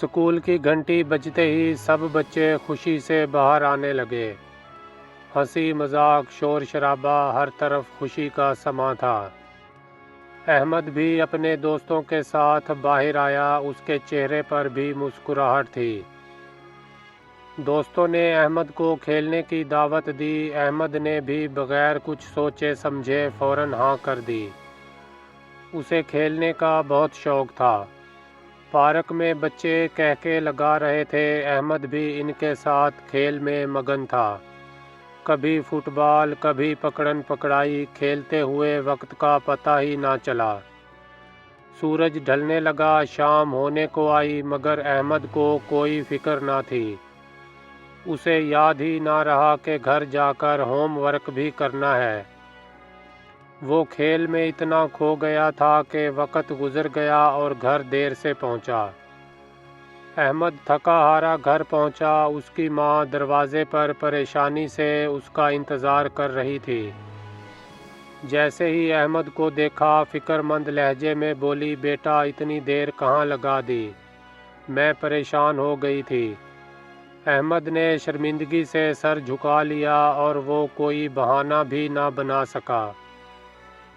School کی گھنٹی بجتے ہی سب بچے خوشی سے باہر آنے لگے۔ ہنسی مذاق شور شرابہ، ہر طرف خوشی کا سماں تھا۔ احمد بھی اپنے دوستوں کے ساتھ باہر آیا، اس کے چہرے پر بھی مسکراہٹ تھی۔ دوستوں نے احمد کو کھیلنے کی دعوت دی، احمد نے بھی بغیر کچھ سوچے سمجھے فوراً ہاں کر دی۔ اسے کھیلنے کا بہت شوق تھا۔ پارک میں بچے کہکے لگا رہے تھے، احمد بھی ان کے ساتھ کھیل میں مگن تھا۔ کبھی فٹ بال، کبھی پکڑن پکڑائی، کھیلتے ہوئے وقت کا پتہ ہی نہ چلا۔ سورج ڈھلنے لگا، شام ہونے کو آئی، مگر احمد کو کوئی فکر نہ تھی۔ اسے یاد ہی نہ رہا کہ گھر جا کر ہوم ورک بھی کرنا ہے۔ وہ کھیل میں اتنا کھو گیا تھا کہ وقت گزر گیا اور گھر دیر سے پہنچا۔ احمد تھکا ہارا گھر پہنچا، اس کی ماں دروازے پر پریشانی سے اس کا انتظار کر رہی تھی۔ جیسے ہی احمد کو دیکھا، فکر مند لہجے میں بولی، بیٹا اتنی دیر کہاں لگا دی؟ میں پریشان ہو گئی تھی۔ احمد نے شرمندگی سے سر جھکا لیا اور وہ کوئی بہانہ بھی نہ بنا سکا۔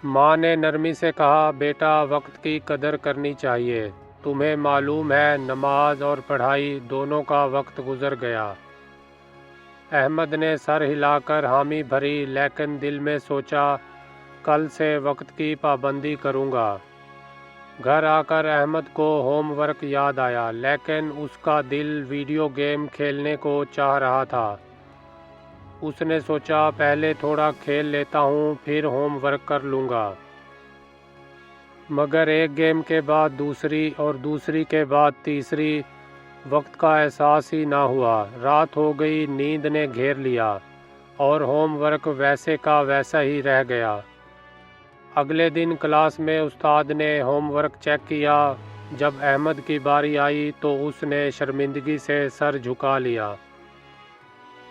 ماں نے نرمی سے کہا، بیٹا وقت کی قدر کرنی چاہیے، تمہیں معلوم ہے نماز اور پڑھائی دونوں کا وقت گزر گیا۔ احمد نے سر ہلا کر حامی بھری، لیکن دل میں سوچا کل سے وقت کی پابندی کروں گا۔ گھر آ کر احمد کو ہوم ورک یاد آیا، لیکن اس کا دل ویڈیو گیم کھیلنے کو چاہ رہا تھا۔ اس نے سوچا پہلے تھوڑا کھیل لیتا ہوں، پھر ہوم ورک کر لوں گا۔ مگر ایک گیم کے بعد دوسری اور دوسری کے بعد تیسری، وقت کا احساس ہی نہ ہوا۔ رات ہو گئی، نیند نے گھیر لیا اور ہوم ورک ویسے کا ویسا ہی رہ گیا۔ اگلے دن کلاس میں استاد نے ہوم ورک چیک کیا۔ جب احمد کی باری آئی تو اس نے شرمندگی سے سر جھکا لیا۔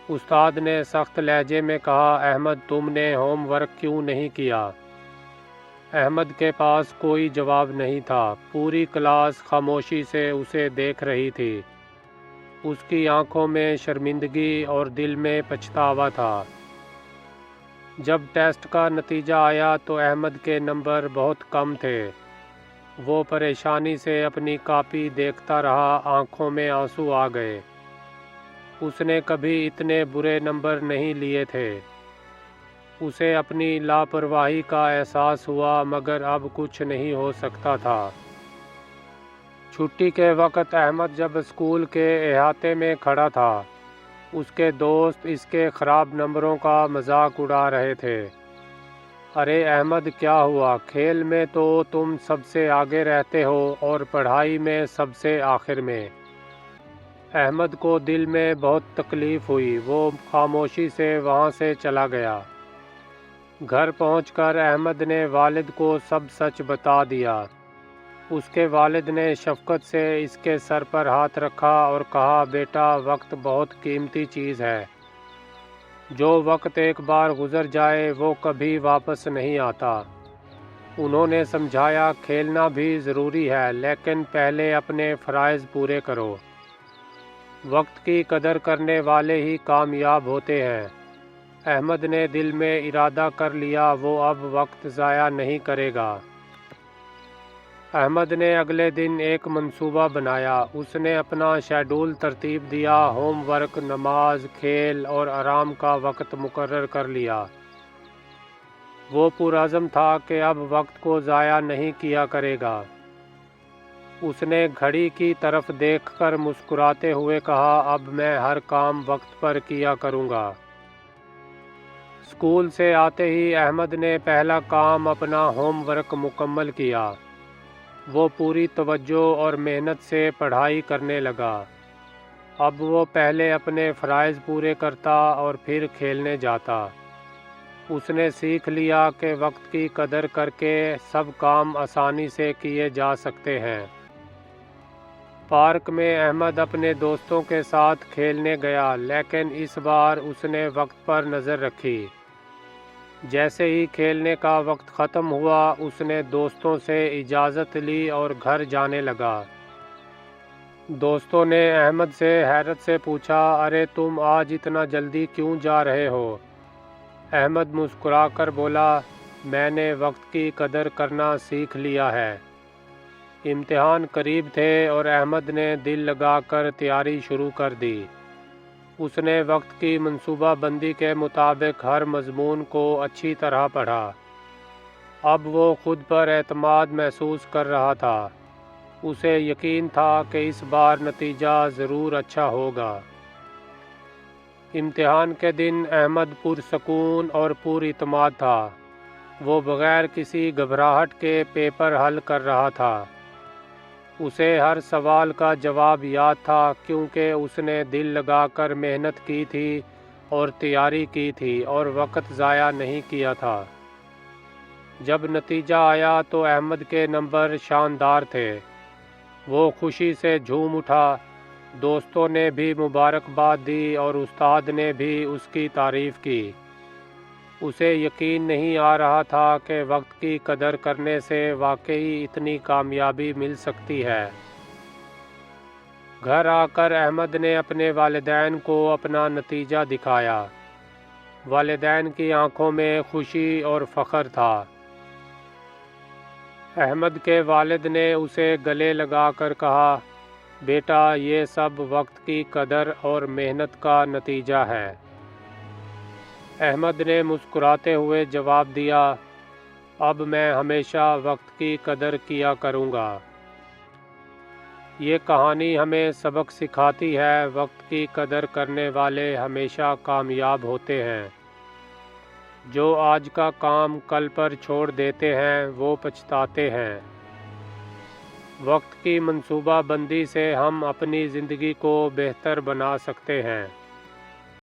استاد نے سخت لہجے میں کہا، احمد تم نے ہوم ورک کیوں نہیں کیا؟ احمد کے پاس کوئی جواب نہیں تھا۔ پوری کلاس خاموشی سے اسے دیکھ رہی تھی۔ اس کی آنکھوں میں شرمندگی اور دل میں پچھتاوا تھا۔ جب ٹیسٹ کا نتیجہ آیا تو احمد کے نمبر بہت کم تھے۔ وہ پریشانی سے اپنی کاپی دیکھتا رہا، آنکھوں میں آنسو آ گئے۔ اس نے کبھی اتنے برے نمبر نہیں لیے تھے۔ اسے اپنی لاپرواہی کا احساس ہوا، مگر اب کچھ نہیں ہو سکتا تھا۔ چھٹی کے وقت احمد جب اسکول کے احاطے میں کھڑا تھا، اس کے دوست اس کے خراب نمبروں کا مذاق اڑا رہے تھے۔ ارے احمد کیا ہوا؟ کھیل میں تو تم سب سے آگے رہتے ہو اور پڑھائی میں سب سے آخر میں۔ احمد کو دل میں بہت تکلیف ہوئی، وہ خاموشی سے وہاں سے چلا گیا۔ گھر پہنچ کر احمد نے والد کو سب سچ بتا دیا۔ اس کے والد نے شفقت سے اس کے سر پر ہاتھ رکھا اور کہا، بیٹا وقت بہت قیمتی چیز ہے۔ جو وقت ایک بار گزر جائے وہ کبھی واپس نہیں آتا۔ انہوں نے سمجھایا، کھیلنا بھی ضروری ہے، لیکن پہلے اپنے فرائض پورے کرو۔ وقت کی قدر کرنے والے ہی کامیاب ہوتے ہیں۔ احمد نے دل میں ارادہ کر لیا، وہ اب وقت ضائع نہیں کرے گا۔ احمد نے اگلے دن ایک منصوبہ بنایا۔ اس نے اپنا شیڈول ترتیب دیا، ہوم ورک، نماز، کھیل اور آرام کا وقت مقرر کر لیا۔ وہ پرعزم تھا کہ اب وقت کو ضائع نہیں کیا کرے گا۔ اس نے گھڑی کی طرف دیکھ کر مسکراتے ہوئے کہا، اب میں ہر کام وقت پر کیا کروں گا۔ اسکول سے آتے ہی احمد نے پہلا کام اپنا ہوم ورک مکمل کیا۔ وہ پوری توجہ اور محنت سے پڑھائی کرنے لگا۔ اب وہ پہلے اپنے فرائض پورے کرتا اور پھر کھیلنے جاتا۔ اس نے سیکھ لیا کہ وقت کی قدر کر کے سب کام آسانی سے کیے جا سکتے ہیں۔ پارک میں احمد اپنے دوستوں کے ساتھ کھیلنے گیا، لیکن اس بار اس نے وقت پر نظر رکھی۔ جیسے ہی کھیلنے کا وقت ختم ہوا، اس نے دوستوں سے اجازت لی اور گھر جانے لگا۔ دوستوں نے احمد سے حیرت سے پوچھا، ارے تم آج اتنا جلدی کیوں جا رہے ہو؟ احمد مسکرا کر بولا، میں نے وقت کی قدر کرنا سیکھ لیا ہے۔ امتحان قریب تھے اور احمد نے دل لگا کر تیاری شروع کر دی۔ اس نے وقت کی منصوبہ بندی کے مطابق ہر مضمون کو اچھی طرح پڑھا۔ اب وہ خود پر اعتماد محسوس کر رہا تھا۔ اسے یقین تھا کہ اس بار نتیجہ ضرور اچھا ہوگا۔ امتحان کے دن احمد پرسکون اور پر اعتماد تھا۔ وہ بغیر کسی گھبراہٹ کے پیپر حل کر رہا تھا۔ اسے ہر سوال کا جواب یاد تھا کیونکہ اس نے دل لگا کر محنت کی تھی اور تیاری کی تھی اور وقت ضائع نہیں کیا تھا۔ جب نتیجہ آیا تو احمد کے نمبر شاندار تھے۔ وہ خوشی سے جھوم اٹھا۔ دوستوں نے بھی مبارکباد دی اور استاد نے بھی اس کی تعریف کی۔ اسے یقین نہیں آ رہا تھا کہ وقت کی قدر کرنے سے واقعی اتنی کامیابی مل سکتی ہے۔ گھر آ کر احمد نے اپنے والدین کو اپنا نتیجہ دکھایا۔ والدین کی آنکھوں میں خوشی اور فخر تھا۔ احمد کے والد نے اسے گلے لگا کر کہا، بیٹا یہ سب وقت کی قدر اور محنت کا نتیجہ ہے۔ احمد نے مسکراتے ہوئے جواب دیا، اب میں ہمیشہ وقت کی قدر کیا کروں گا۔ یہ کہانی ہمیں سبق سکھاتی ہے، وقت کی قدر کرنے والے ہمیشہ کامیاب ہوتے ہیں۔ جو آج کا کام کل پر چھوڑ دیتے ہیں وہ پچھتاتے ہیں۔ وقت کی منصوبہ بندی سے ہم اپنی زندگی کو بہتر بنا سکتے ہیں۔